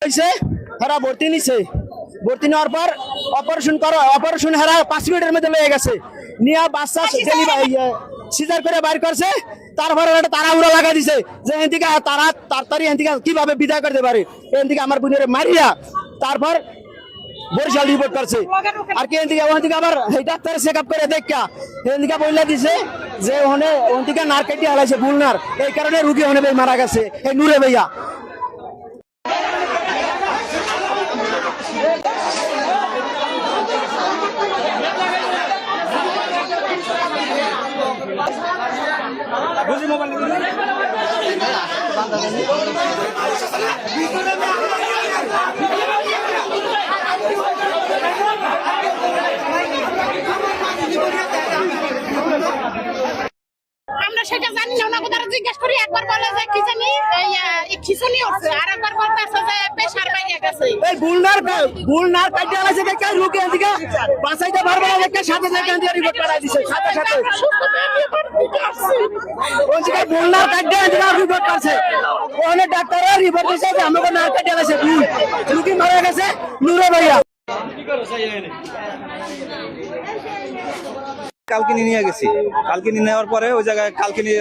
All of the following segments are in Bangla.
হয়েছে, হেরা ভর্তি নিছে, ভর্তি নেওয়ার পর অপারেশন হেরা 5 মিনিটের মধ্যে লেগে গেছে, নিয়ে বাচ্চা সিজার করে বাইর করছে। তারপরে একটা তাড়াহুড়া লাগা দিছে যে এদিকে তাড়াতাড়ি এদিকে কিভাবে বিদায় করতে পারে, এদিকে আমার বোনের মারিয়া তারপর বরিশাল রিপোর্ট করছে। আর কি এদিকে ওদিকে আবার এই ডাক্তার চেক আপ করে দেখা এদিকে বইলা দিছে যে ওদিকে নার কেটে হালাইছে, ভুল নার, এই কারণে রুগী মারা গেছে। এই নূরে ভাইয়া আমরা সেটা জানি না, ওনাকে তারা জিজ্ঞাসা করি, একবার বলে যে কি জানি খিচুনি হচ্ছে, আর একবার বলতেছে যে প্রেসার বাইরে গেছে। এই বুলনার কাটতে আলাইছে দেখে রুগী এদিকে বাঁচাইতে পারবে না দেখে সাথে সাথে রিপোর্ট করাই দিছে, সাথে সাথে ওদিকে বুলনার কাটতে এদিকে রিপোর্ট করছে, ওখানে ডাক্তাররা রিপোর্ট দিছে যে আমাকে নার কাটতে আলাইছে, রুগী মারা গেছে। নূরে ভাইয়া কালকিনি নিয়ে গেছি, কালকিনি নেওয়ার পরে ওই জায়গায় কালকিনি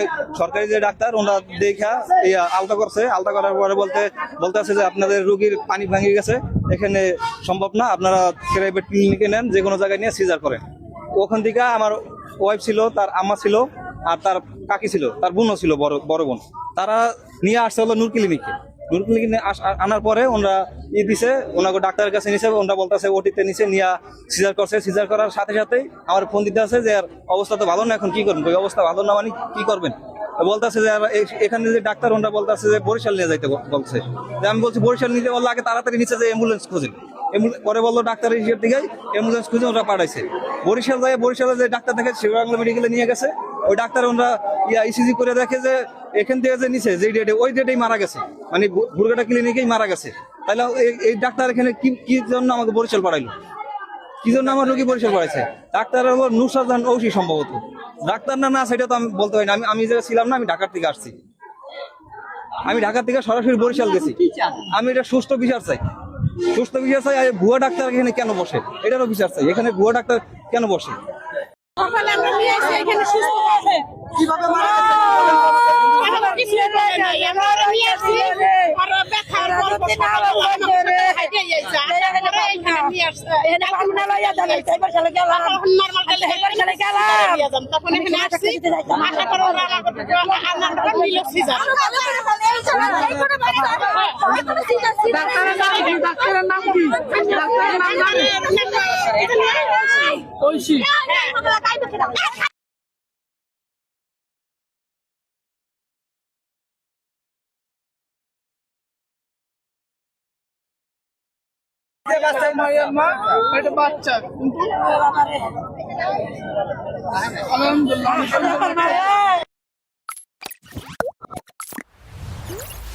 সরকারি যে ডাক্তার ওনারা দেখা আলতা করছে, আলতা করার পরে বলতে যে আপনাদের রুগীর পানি ভাঙে গেছে, এখানে সম্ভব না, আপনারা প্রাইভেট ক্লিনিকে নেন, যে কোনো জায়গায় নিয়ে সিজার করেন। ওখান থেকে আমার ওয়াইফ ছিল, তার আম্মা ছিল, আর তার কাকি ছিল, তার বোনও ছিল, বড় বোন, তারা নিয়ে আসছে হলো নূর ক্লিনিকে। নূর ক্লিনিকে আনার পরে ওনারা দিছে, ওনাকে ডাক্তারের কাছে নিছে, ওনারা বলতেছে ওটিতে নিচে নিয়ে সিজার করছে। সিজার করার সাথে সাথে আমার ফোন দিতে আছে যে আর অবস্থা তো ভালো না, এখন কি করবেন, ওই অবস্থা ভালো না মানে কি করবেন। বলতেছে যে এখানে যে ডাক্তার ওনারা বলতেছে যে বরিশাল নিয়ে যাইতে বলছে। আমি বলছি বরিশাল নিতে বললে আগে তাড়াতাড়ি নিচে যে অ্যাম্বুলেন্স খুঁজেন। পরে বললো ডাক্তারের হিসেব দিকে অ্যাম্বুলেন্স খুঁজে ওরা পাঠাইছে বরিশালে যে ডাক্তার দেখে শিববাংলা মেডিকেলে নিয়ে গেছে। ওই ডাক্তার ওরা ইসিজি করে দেখে যে এখান থেকে যে নিচে যে ডেটে ওই ডেটেই মারা গেছে, মানে বুরগাটা ক্লিনিকেই মারা গেছে। তাহলে এই ডাক্তার এখানে কি জন্য আমাকে বরিশাল পাঠাইলো, কি জন্য আমার রোগী বরিশাল পাঠাইছে? ডাক্তার নুসরাত জাহান ঔষধি সম্ভবত ডাক্তার না সেটা তো আমি বলতে পারি না। আমি যে ছিলাম না, আমি ঢাকার থেকে আসছি, আমি ঢাকার থেকে সরাসরি বরিশাল গেছি। আমি এটা সুষ্ঠু বিচার চাই, সুস্থ বিচার চাই। আর ভুয়া ডাক্তার এখানে কেন বসে এটারও বিচার চাই। এখানে ভুয়া ডাক্তার কেন বসে? সকালে আমরা নিয়ে আসি, এখানে সুস্থ আছে, কিভাবে মারা গেছে কিছু বলে নাই, আমরা নিয়ে আসি আর ব্যথার বলতে না রে হাইতে যাইছে, আমরা এখানে নিয়ে আসছে, এখানে আমরা লইয়া যাই, এবার চলে গেলাম নরমাল চলে, এবার চলে গেলাম, তখন এখানে আসছি, আশা করো আমরা মিলো সিজার। ডাক্তারের নাম কি? ডাক্তারের নাম ঐশী। বাচ্চা আলহামদুলিল্লাহ।